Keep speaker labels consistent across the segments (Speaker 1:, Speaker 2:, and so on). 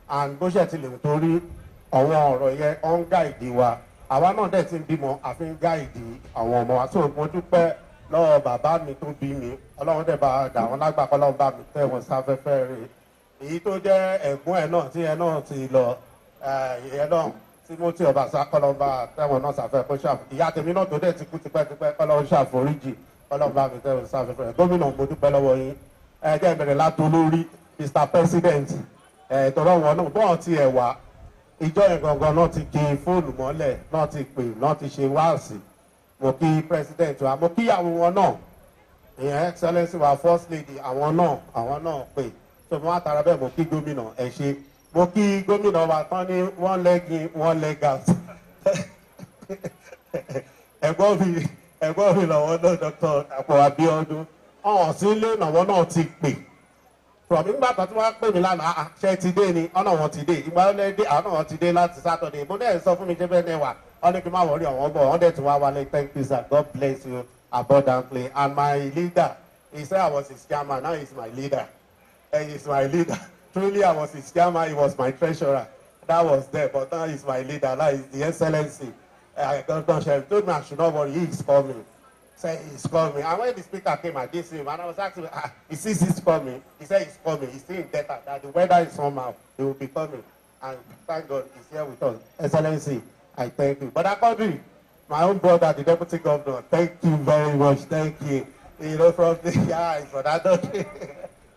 Speaker 1: and bó ṣe ti lè torí àwọn ọ̀rọ̀ yẹn ó ń gáìdì wa àwa náà dẹ̀ ti ń bímọ àfi ń gáìdì àwọn ọmọ wa so mo dúpẹ́ lọ́wọ́ bàbá mi tó bí mi ọlọ́run dẹ̀ bá dà wọ́n lágbà kọ́lọ́run bá mi tẹ̀ wọ́n sáfẹ́fẹ́ rẹ̀ èyí tó jẹ́ ẹ̀gbọ́n ẹ̀ náà tí ẹ náà ti lọ ìyẹn náà Timothy Ọbaṣá kọ́lọ́run bá tẹ̀ wọ́n náà sáfẹ́ kó ṣàf ìyá tèmi náà tó dẹ̀ ti kú tipẹ́tipẹ́ kọ́lọ́run ṣàforíjì kọ́lọ́run bá mi tẹ̀ wọ́n sáfẹ́fẹ́ rẹ̀ gómìnà mo dúpẹ́ lọ́wọ́ yín jẹ́ ìbẹ̀rẹ̀ látò lórí Mr. President tọ́lọ́ wọn náà bọ́ọ̀ ti ẹ̀ wá ìjọ yẹn gangan náà ti kí fóònù mọ́lẹ̀ náà ti pè náà ti ṣe wáàsì mo kí president wa mo kíyàwó wọn náà ìyẹn excellence wa first lady àwọn náà pè tó mo wá tara bẹ́ẹ̀ mo kí gómìnà ẹ ṣe mo kí gómìnà wa tán ní one leg in one leg out ẹ̀gbọ́n mi lọ́wọ́ náà Dr. Àpò Abíọ́dún ọ̀hún sí ilé ìnáwó náà ti pè from ìgbà tó tí wọ́n pè mí lánàá ṣe ti dé ni ọ̀nà wọn ti dé ìgbà lẹ́ dé àwọn náà ti dé láti Saturday mo dẹ̀ sọ fún mi jẹ́ bẹ́ẹ̀ ní ẹ̀wà wọ́n ní kí n má wọrí àwọn bọ̀ wọ́n dẹ̀ tún wá wálé thank you sir God bless you abundantly and my leader he said I was his chairman now he is my leader he is my leader truly I was his chairman he was my treasurer that was there but now he is my leader now he is the excellency Dr. Sheriff told me I should not worry he is coming. Say he's coming. And when the speaker came, I did see him. And I was asking him, he sees he's coming. He said he's coming. He's still in data. That the weather is somehow. He will be coming. And thank God he's here with us. Excellency, I thank you. But according my own brother, the deputy governor, thank you very much. Thank you. You know, from the it's for that country.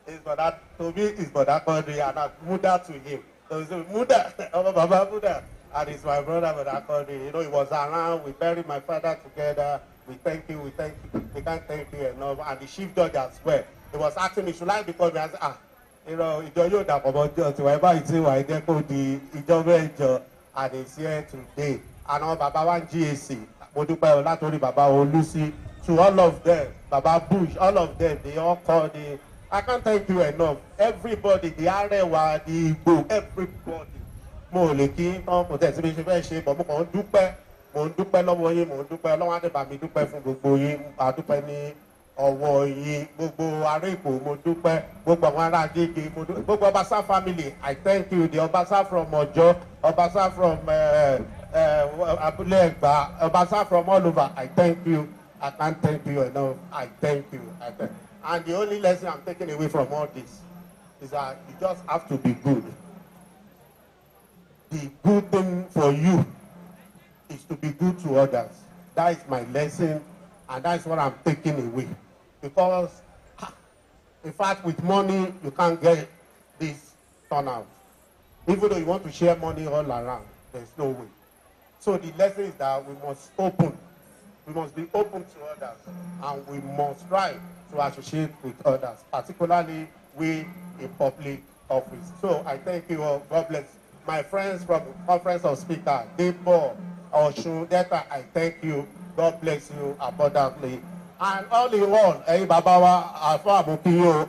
Speaker 1: It's for that, to me, it's for that country. And I Muda to him. So he said, Muda, oh, Baba Muda. And it's my brother for that country. You know, he was around. We buried my father together. We thank you, we can't thank you enough. And the chief judge as well. He was asking me, should I become? I said, you know, ìjọ yóò dàpọ̀ mọ́ jọ tí wàá bá ìtì wà ẹ̀jẹ̀ kó di ìjọ mẹ́jọ and he's here today. And our Baba wa GAC, mo dúpẹ́ o látòrí Baba Olúsí, to all of them, Baba Bush, all of them, they all call the, I can't thank you enough. Everybody, the Arewa, the Igbo, everybody. Mo lè kí tán kò tẹ̀sí bí ṣe fẹ́ ṣe, bọ̀ mo kàn ń dúpẹ́. Mo ń dúpẹ́ lọ́wọ́ yín, mo ń dúpẹ́ lọ́wọ́ àdébà mi dúpẹ́ fún gbogbo yín, àdúpẹ́ ní ọwọ́ yín, gbogbo ará Èkó mo dúpẹ́, gbogbo àwọn ará Agége mo dúpẹ́, gbogbo Ọbaṣá family, I thank you, the Ọbaṣá from Ọ̀jọ́, Ọbaṣá from Abúlé Ẹ̀gbá, Ọbaṣá from all over, I thank you, I can't thank you enough, I thank you, And the only lesson I'm taking away from all this is that you just have to be good. The good thing for you is to be good to others. That is my lesson, and that's what I'm taking away. Because, in fact, with money, you can't get this turnout. Even though you want to share money all around, there's no way. So the lesson is that we must be open to others, and we must try to associate with others, particularly we in public office. So I thank you all. God bless. My friends from the Conference of Speakers, Debo, Oshun, Delta, I thank you. God bless you abundantly. And all in all, Baba wa Alfa Amukiyo,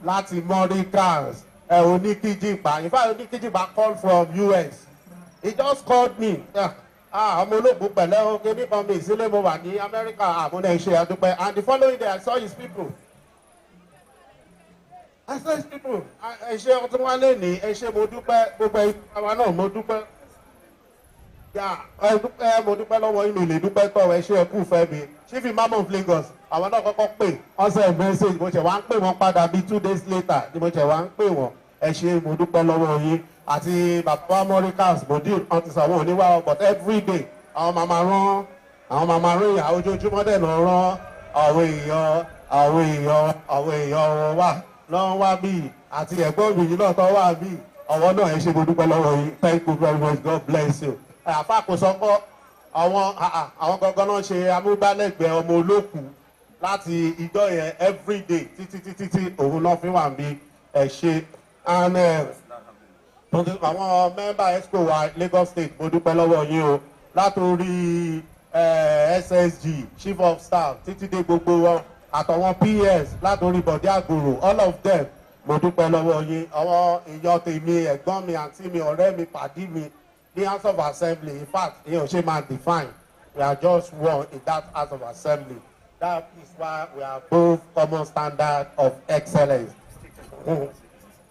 Speaker 1: láti Mauritius, Oníkíjìpá. In fact, Oníkíjìpá called from US. He just called me. I'm olóògùn pẹ̀lẹ́ o, kébí kan mi ìsílẹ̀ mo wà ní Amẹ́ríkà, àmúlẹ̀ iṣẹ́ àdúpẹ́. And the following day, I saw his people. I saw his people. Ẹ ṣé ọtún wá lé ní, ẹ ṣé mo dúpẹ́, gbogbo àwa náà mo dúpẹ́. Mo dúpẹ́ lọ́wọ́ inú ilé dúpẹ́ tọ̀ ẹ ṣé ẹkú fẹ́ mi. Chief Imam of Lagos, àwọn náà kọ́kọ́ pè, wọ́n send message, mo ṣẹ̀ wá ń pè wọ́n padà bí 2 days later, ni mo ṣẹ̀ wá ń pè wọ́n. Ẹ ṣé mo dúpẹ́ lọ́wọ́ yín. Àti bàbá Mauritius, Modil, wọ́n ti sọ̀wọ́n oníwà, but every day, àwọn màmá rán ìyá ojoojúmọ́ dẹ̀ náà rán àwọn èèyàn wà lọ́wọ́ wá bí àti ẹ̀gbọ́n mi yìí náà tó wà bí ọwọ́ náà ẹ ṣé mo dúpẹ́ lọ́wọ́ yín. Thank you very much. God bless you. Àfa kò sọ pé àwọn gangan náà ṣe amúgbálẹ́gbẹ̀ẹ́ ọmọ olókù láti ìjọ yẹn everyday títí òun náà fi wà bí ẹ ṣé. And àwọn mẹ́mbà exco wa Lagos State mo dúpẹ́ lọ́wọ́ yín o látòrí SSG Chief of Staff títí dé gbogbo wọn àtàwọn PS látòrí Bọ̀dé Àgòrò all of them mo dúpẹ́ lọ́wọ́ yín. Àwọn èèyàn tèmi ẹ̀gbọ́n mi àǹtí mi ọ̀rẹ́ mi pàdí mi ní House of Assembly, in fact ìyẹn ò ṣe máa define, we are just one in that House of Assembly. That is why we are both common standard of excellence.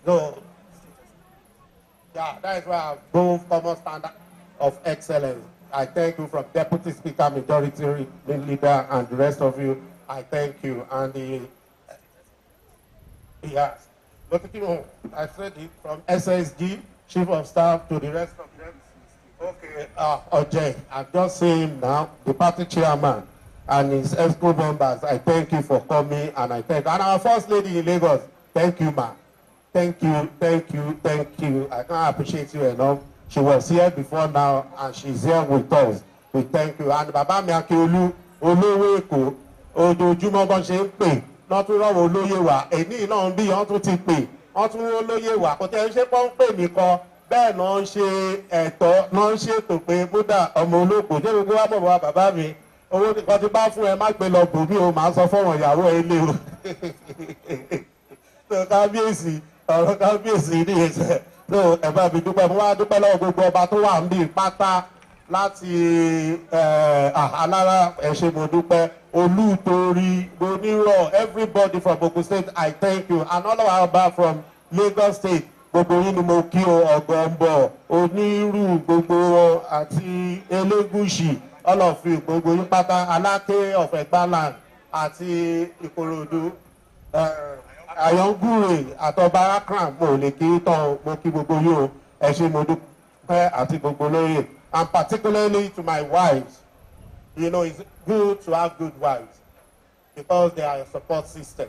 Speaker 1: So Yeah, that is why I have both common standard of excellence. I thank you from Deputy Speaker, Majority Leader, and the rest of you. I thank you. And yes, but you know, I said it from SSG, Chief of Staff, to the rest of them. Okay, Ojay, I'm just saying now, the party chairman and his ESCO members, I thank you for coming, and and our First Lady in Lagos, thank you, ma. Thank you, thank you, thank you. I can't appreciate you enough. She was here before now, and she's here with us. We thank you. And Baba mi Akeolu, olówó Èkó, ojoojúmọ́ bọ́n ṣe ń pè, wọ́n tún rọ́wọ́ olóyè wá. Èní náà ń bí wọ́n tún ti pè, wọ́n tún rọ́ olóyè wá. Kò tẹ́ ń ṣe pọ́n pè nìkan, bẹ́ẹ̀ náà ń ṣe ẹ̀tọ́, náà ń ṣètò pé Búdà ọmọ olóko, ṣé gbogbo wa mọ̀ wá bàbá mi? Owó nìkan ti bá fún ẹ má gbé lọ bò mí o, màá sọ fọ́wọ́n ìyàwó ẹ lé o. Kábíyèsí. Ọ̀rọ̀ kábíyèsí ní ẹsẹ̀ tó ẹ bá mi dúpẹ́ mo wá dúpẹ́ lọ́wọ́ gbogbo ọba tó wà níbí pátá láti alára ẹ ṣé mo dúpẹ́ Olútorí Onírọ̀ everybody from Ogun State I thank you and all of our ọba from Lagos State gbogbo yín ni mo kí o Ọ̀gọ̀mbọ̀ Onírù gbogbo àti Elégùṣì all of you gbogbo yín pátá Aláké of Ẹ̀gbáland àti Ìkòròdú. Àyọ̀ngúrè àtọba Akram mo lè kí tán mo kí gbogbo yín o ẹ ṣé mo dúpẹ́ àti gbogbo lóye and particularly to my wives, you know, it's good to have good wives because they are a support system.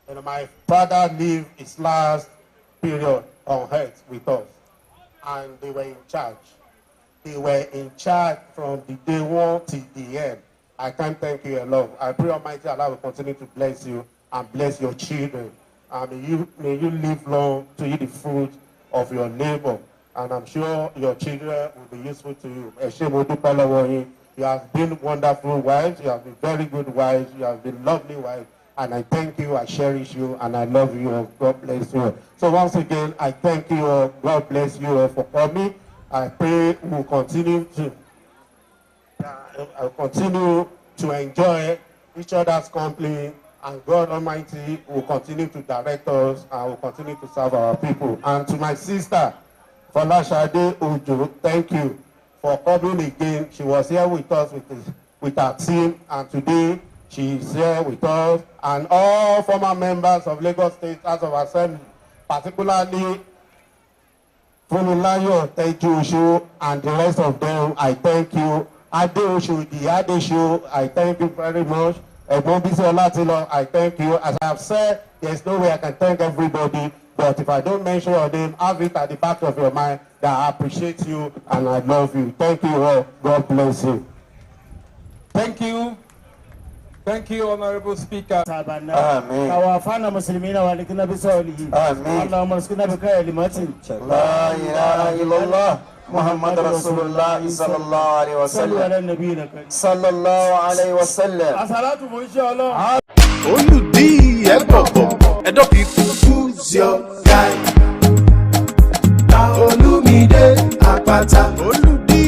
Speaker 1: You know, my father lived his last period on earth with us and they were in charge. They were in charge from the day one till the end. I can't thank you enough. I pray Almighty Allah will continue to bless you and bless your children. And may you live long to eat the fruit of your labor. And I'm sure your children will be useful to you. You have been wonderful wives. You have been very good wives. You have been lovely wives. And I thank you, I cherish you, and I love you. God bless you. So once again, I thank you. God bless you for coming. I pray we'll continue to enjoy each other's company. And God Almighty will continue to direct us and will continue to serve our people. And to my sister, Folashade Ojo, thank you for coming again. She was here with us with her team, and today she is here with us. And all former members of Lagos State House of Assembly, particularly Funmilayo Teju and the rest of them, I thank you. Adesho, I thank you very much. I thank you. As I have said, there's no way I can thank everybody, but if I don't mention your name, have it at the back of your mind that I appreciate you and I love you. Thank you all. God bless you.
Speaker 2: Thank you. Thank you, Honorable Speaker.
Speaker 3: Amen.
Speaker 2: Amen.
Speaker 3: La ilaha illallah. Muhammad Rasulullah sallallahu alaihi wasallam. Sallallahu alaihi wasallam.
Speaker 2: Asalatu mo insha Allah.
Speaker 4: Olùdí ẹ̀gbọ̀gbọ̀ ẹ̀dọ́ people choose your guy. Olumide Apata. Olùdí.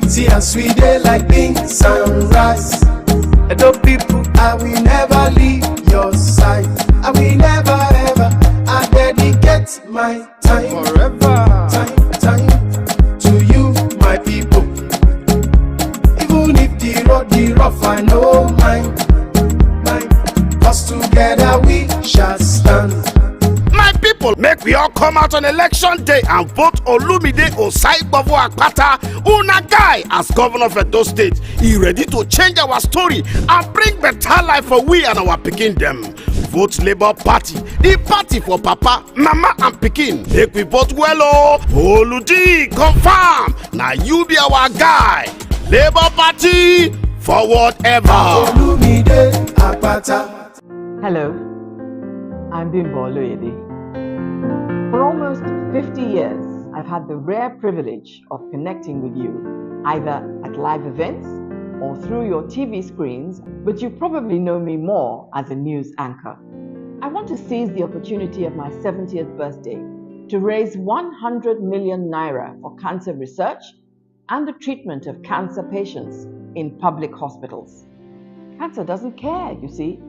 Speaker 4: See as we dey like beans and rice. Ẹ̀dọ́ people, I will never leave your side. I will never ever. I dedicate my time forever. Time to you, my people. Even if the road be rough, I know mine. Cause together we shall stand.
Speaker 5: My people, make we all come out on election day and vote Olumide Osaigbavo Akpata, una guy, as governor of Edo State. He ready to change our story and bring better life for we and our pikin them. Vote Labour Party, the party for Papa, Mama and Pikin. Make we vote well, oh. Oludi, confirm. Now you be our guy. Labour Party, forward ever.
Speaker 4: Olumide Apata.
Speaker 6: Hello, I'm Bimbo Oloyede. For almost 50 years, I've had the rare privilege of connecting with you, either at live events or through your TV screens, but you probably know me more as a news anchor. I want to seize the opportunity of my 70th birthday to raise 100 million naira for cancer research and the treatment of cancer patients in public hospitals. Cancer doesn't care, you see.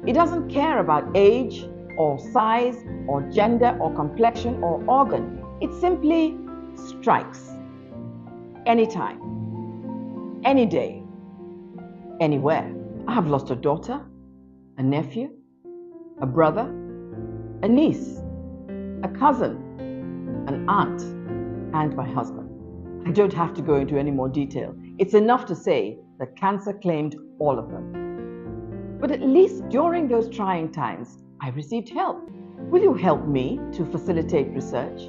Speaker 6: It doesn't care about age, or size or gender or complexion or organ. It simply strikes. Anytime, any day, anywhere. I have lost a daughter, a nephew, a brother, a niece, a cousin, an aunt, and my husband. I don't have to go into any more detail. It's enough to say that cancer claimed all of them. But at least during those trying times, I received help. Will you help me to facilitate research?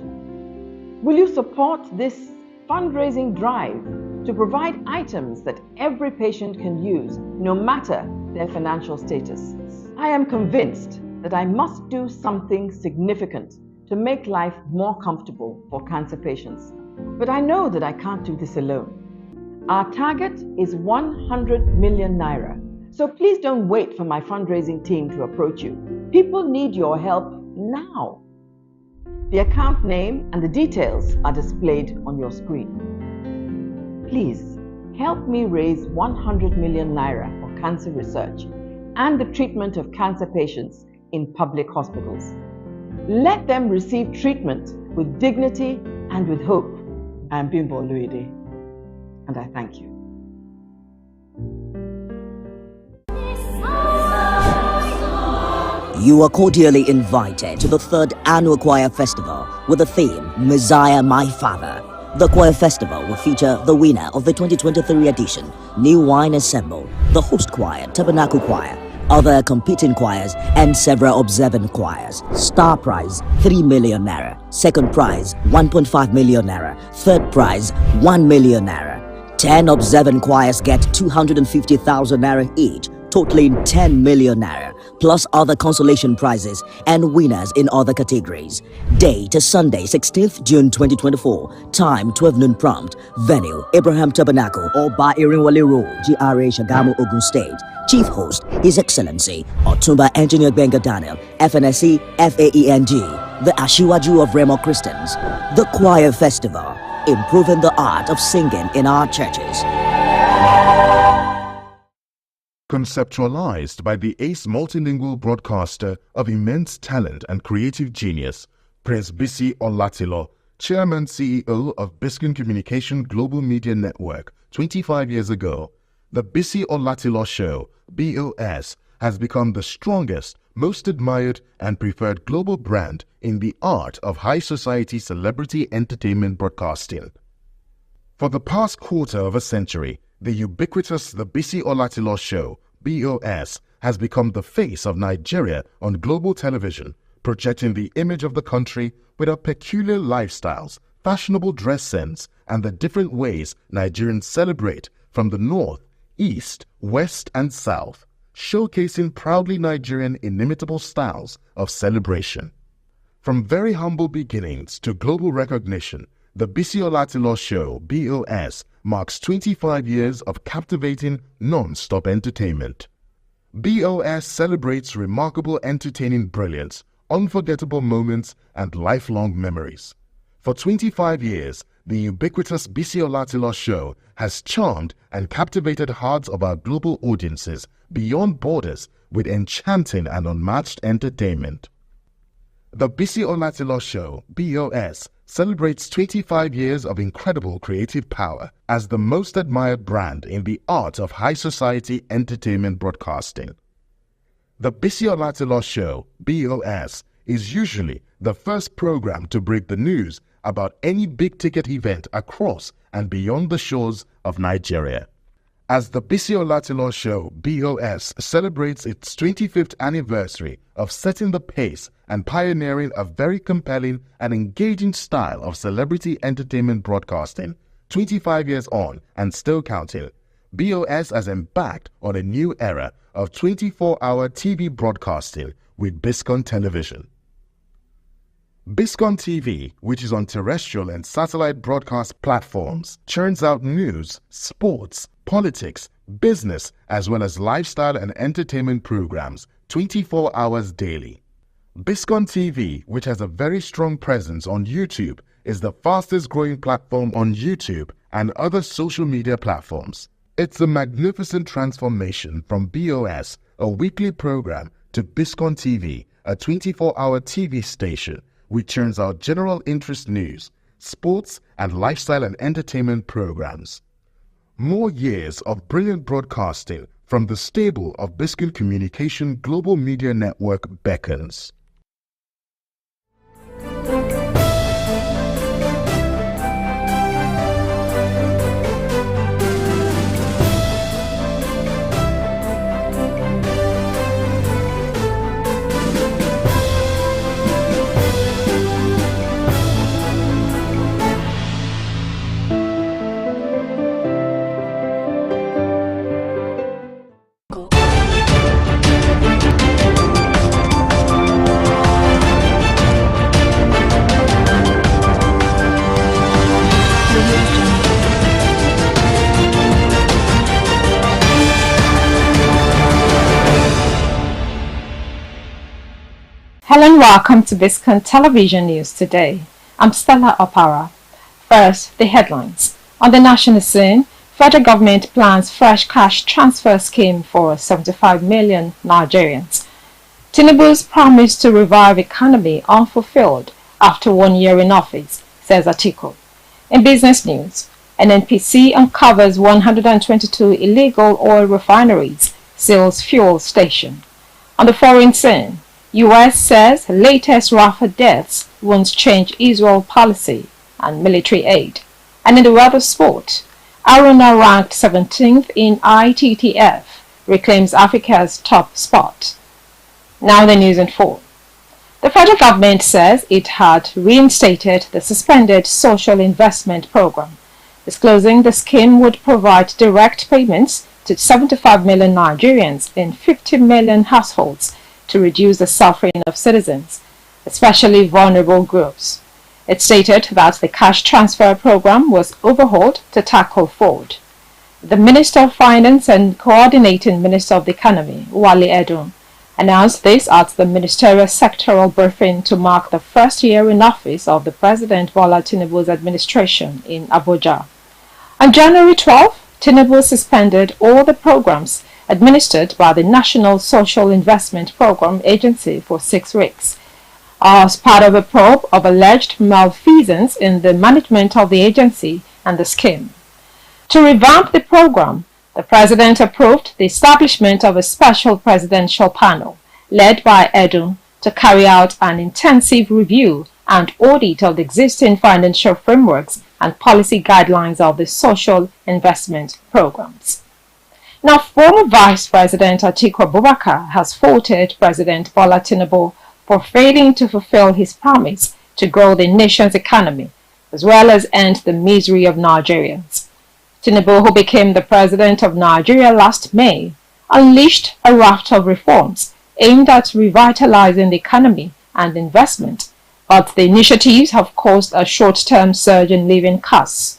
Speaker 6: Will you support this fundraising drive to provide items that every patient can use, no matter their financial status? I am convinced that I must do something significant to make life more comfortable for cancer patients. But I know that I can't do this alone. Our target is 100 million naira. So please don't wait for my fundraising team to approach you. People need your help now. The account name and the details are displayed on your screen. Please help me raise 100 million naira for cancer research and the treatment of cancer patients in public hospitals. Let them receive treatment with dignity and with hope. I am Bimbo Oluide, and I thank you.
Speaker 7: You are cordially invited to the 3rd Annual Choir Festival with the theme, Messiah My Father. The Choir Festival will feature the winner of the 2023 edition, New Wine Ensemble, the host choir, Tabernacle Choir, other competing choirs, and several observant choirs. Star prize, 3 million naira. Second prize, 1.5 million naira. Third prize, 1 million naira. 10 observant choirs get 250,000 naira each, totaling 10 million naira, plus other consolation prizes and winners in other categories. Date is Sunday, 16th June 2024. Time 12 noon prompt. Venue, Abraham Tabernacle, Oba Irinwale Road, GRA Shagamu, Ogun State. Chief host, His Excellency Otumba Engineer Benga Daniel, FNSC, FAENG, the Ashiwaju of Remo Christians. The Choir Festival, improving the art of singing in our churches.
Speaker 8: Conceptualized by the ace multilingual broadcaster of immense talent and creative genius, Prince Bisi Olatilo, Chairman CEO of Biscon Communication Global Media Network 25 years ago, the Bisi Olatilo Show, BOS, has become the strongest, most admired and preferred global brand in the art of high society celebrity entertainment broadcasting. For the past quarter of a century, the ubiquitous The Bisi Olatilo Show, BOS, has become the face of Nigeria on global television, projecting the image of the country with our peculiar lifestyles, fashionable dress sense, and the different ways Nigerians celebrate from the north, east, west, and south, showcasing proudly Nigerian inimitable styles of celebration. From very humble beginnings to global recognition, the Bisi Olatilo Show, BOS, marks 25 years of captivating, non-stop entertainment. BOS celebrates remarkable entertaining brilliance, unforgettable moments, and lifelong memories. For 25 years, the ubiquitous Bisi Olatilo Show has charmed and captivated hearts of our global audiences beyond borders with enchanting and unmatched entertainment. The Bisi Olatilo Show, BOS, celebrates 25 years of incredible creative power as the most admired brand in the art of high society entertainment broadcasting. The Bisi Olatilo Show, BOS, is usually the first program to break the news about any big-ticket event across and beyond the shores of Nigeria. As the Bisi Olatilo Show, BOS, celebrates its 25th anniversary of setting the pace and pioneering a very compelling and engaging style of celebrity entertainment broadcasting, 25 years on and still counting, BOS has embarked on a new era of 24-hour TV broadcasting with Biscon Television. Biscon TV, which is on terrestrial and satellite broadcast platforms, churns out news, sports, politics, business, as well as lifestyle and entertainment programs 24 hours daily. Biscon TV, which has a very strong presence on YouTube, is the fastest growing platform on YouTube and other social media platforms. It's a magnificent transformation from BOS, a weekly program, to Biscon TV, a 24-hour TV station which churns out general interest news, sports, and lifestyle and entertainment programs. More years of brilliant broadcasting from the stable of Biscon Communication Global Media Network beckons.
Speaker 9: Hello and welcome to Biscon Television News today. I'm Stella Opara. First, the headlines. On the national scene, federal government plans fresh cash transfer scheme for 75 million Nigerians. Tinubu's promise to revive economy unfulfilled after 1 year in office, says Atiku. In business news, NNPC uncovers 122 illegal oil refineries, seals fuel station. On the foreign scene, U.S. says latest Rafah deaths won't change Israel policy and military aid. And in the world of sport, Aruna ranked 17th in ITTF reclaims Africa's top spot. Now the news in full. The federal government says it had reinstated the suspended social investment program, disclosing the scheme would provide direct payments to 75 million Nigerians in 50 million households to reduce the suffering of citizens, especially vulnerable groups. It stated that the cash transfer program was overhauled to tackle fraud. The Minister of Finance and Coordinating Minister of the Economy, Wale Edun, announced this at the ministerial sectoral briefing to mark the first year in office of the President Bola Tinubu's administration in Abuja. On January 12, Tinubu suspended all the programs administered by the National Social Investment Program Agency for 6 weeks, as part of a probe of alleged malfeasance in the management of the agency and the scheme. To revamp the program, the President approved the establishment of a special presidential panel led by Edun to carry out an intensive review and audit of the existing financial frameworks and policy guidelines of the social investment programs. Now, former Vice President Atiku Abubakar has faulted President Bola Tinubu for failing to fulfill his promise to grow the nation's economy, as well as end the misery of Nigerians. Tinubu, who became the President of Nigeria last May, unleashed a raft of reforms aimed at revitalizing the economy and investment, but the initiatives have caused a short-term surge in living costs.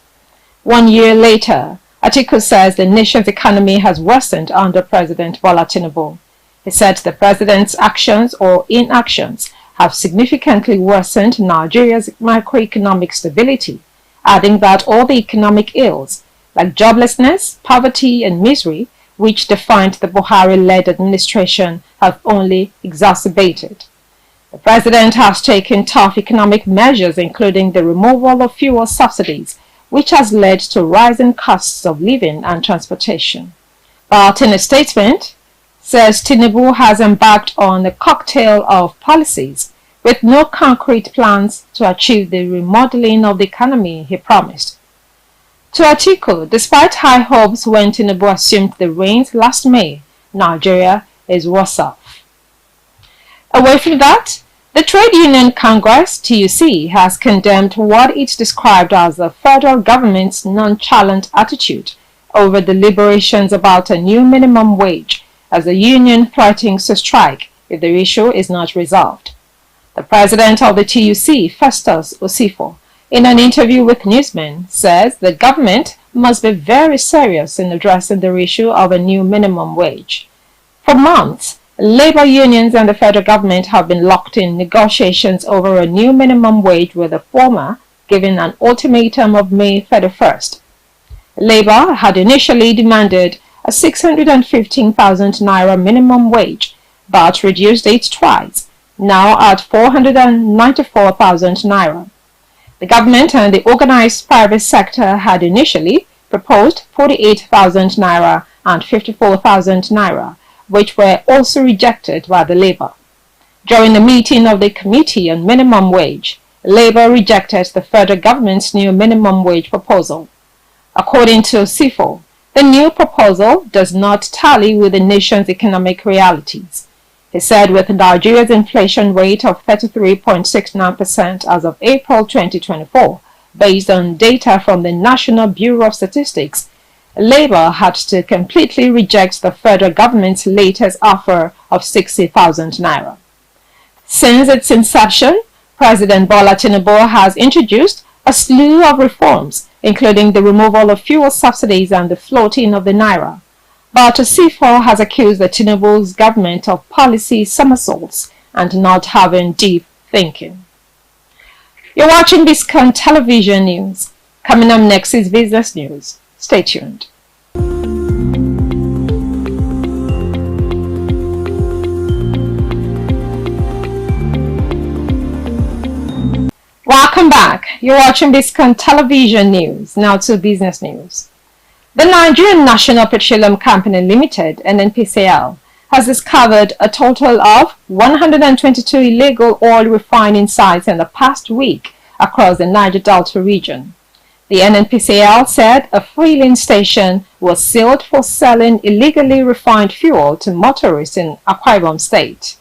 Speaker 9: 1 year later, Atiku says the nation's economy has worsened under President Bola Tinubu. He said the president's actions or inactions have significantly worsened Nigeria's macroeconomic stability, adding that all the economic ills, like joblessness, poverty, and misery, which defined the Buhari-led administration, have only exacerbated. The president has taken tough economic measures, including the removal of fuel subsidies, which has led to rising costs of living and transportation. But in a statement, says Tinubu has embarked on a cocktail of policies with no concrete plans to achieve the remodeling of the economy he promised. To Atiku, despite high hopes when Tinubu assumed the reins last May, Nigeria is worse off. Away from that, the Trade Union Congress, TUC, has condemned what it described as the federal government's nonchalant attitude over deliberations about a new minimum wage, as the union threatens to strike if the issue is not resolved. The president of the TUC, Festus Osifo, in an interview with newsmen, says the government must be very serious in addressing the issue of a new minimum wage. For months, labor unions and the federal government have been locked in negotiations over a new minimum wage, with the former given an ultimatum of May 31st. Labor had initially demanded a 615,000 naira minimum wage, but reduced it twice, now at 494,000 naira. The government and the organized private sector had initially proposed 48,000 naira and 54,000 naira, which were also rejected by the Labour. During the meeting of the Committee on Minimum Wage, Labour rejected the federal government's new minimum wage proposal. According to CIFO, the new proposal does not tally with the nation's economic realities. He said with Nigeria's inflation rate of 33.69% as of April 2024, based on data from the National Bureau of Statistics, Labour had to completely reject the federal government's latest offer of 60,000 naira. Since its inception, President Bola Tinubu has introduced a slew of reforms, including the removal of fuel subsidies and the floating of the naira. But CIFO has accused the Tinubu's government of policy somersaults and not having deep thinking. You're watching Biscon Television News. Coming up next is business news. Stay tuned. Welcome back. You're watching Biscon Television News. Now to business news. The Nigerian National Petroleum Company Limited, NNPCL, has discovered a total of 122 illegal oil refining sites in the past week across the Niger Delta region. The NNPCL said a filling station was sealed for selling illegally refined fuel to motorists in Akwa Ibom State.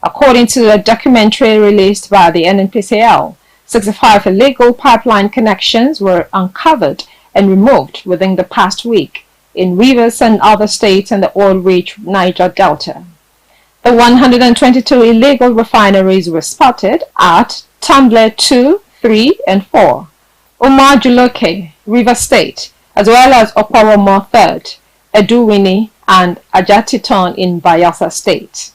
Speaker 9: According to a documentary released by the NNPCL, 65 illegal pipeline connections were uncovered and removed within the past week in Rivers and other states in the oil-rich Niger Delta. The 122 illegal refineries were spotted at Tamble 2, 3, and 4, Umajuloke, River State, as well as Okoromo 3rd, Eduwini, and Ajatiton in Bayelsa State.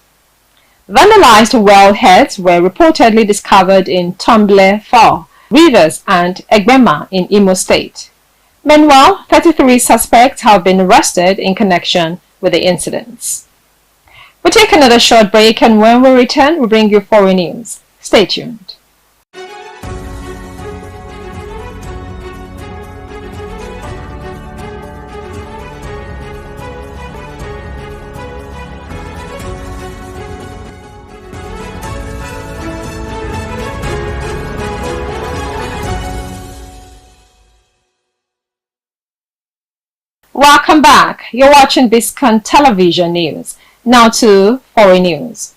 Speaker 9: Vandalized wellheads were reportedly discovered in Tamble 4, Rivers, and Egbema in Imo State. Meanwhile, 33 suspects have been arrested in connection with the incidents. We'll take another short break, and when we return, we'll bring you foreign news. Stay tuned. Welcome back. You're watching Biscon Television News. Now to foreign news.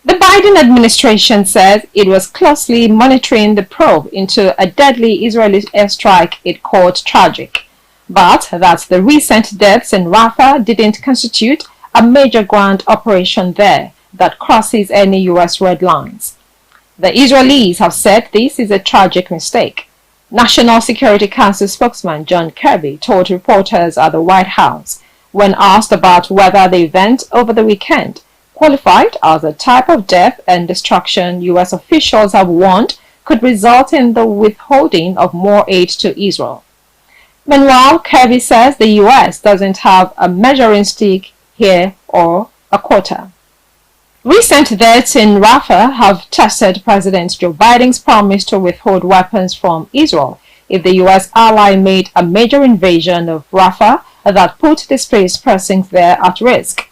Speaker 9: The Biden administration says it was closely monitoring the probe into a deadly Israeli airstrike it called tragic, but that the recent deaths in Rafah didn't constitute a major ground operation there that crosses any U.S. red lines. The Israelis have said this is a tragic mistake. National Security Council spokesman John Kirby told reporters at the White House when asked about whether the event over the weekend qualified as a type of death and destruction U.S. officials have warned could result in the withholding of more aid to Israel. Meanwhile, Kirby says the U.S. doesn't have a measuring stick here or a quota. Recent deaths in Rafah have tested President Joe Biden's promise to withhold weapons from Israel if the U.S. ally made a major invasion of Rafah that put displaced persons there at risk.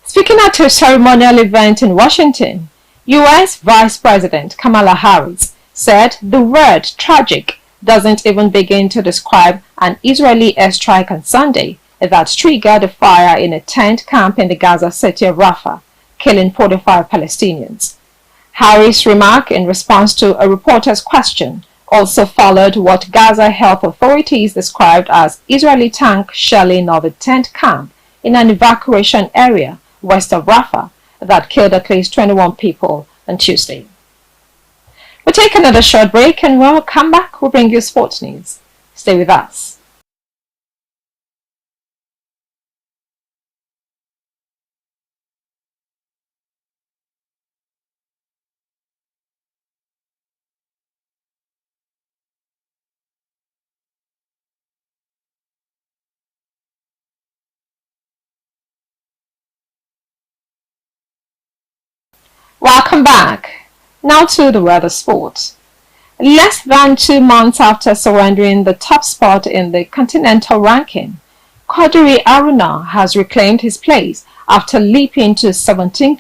Speaker 9: Speaking at a ceremonial event in Washington, U.S. Vice President Kamala Harris said the word tragic doesn't even begin to describe an Israeli airstrike on Sunday that triggered a fire in a tent camp in the Gaza city of Rafah, killing 45 Palestinians. Harris' remark in response to a reporter's question also followed what Gaza health authorities described as Israeli tank shelling of a tent camp in an evacuation area west of Rafah that killed at least 21 people on Tuesday. We'll take another short break, and when we come back, we'll bring you sports news. Stay with us. Welcome back. Now to the weather sports. Less than 2 months after surrendering the top spot in the continental ranking, Quadri Aruna has reclaimed his place after leaping to 17th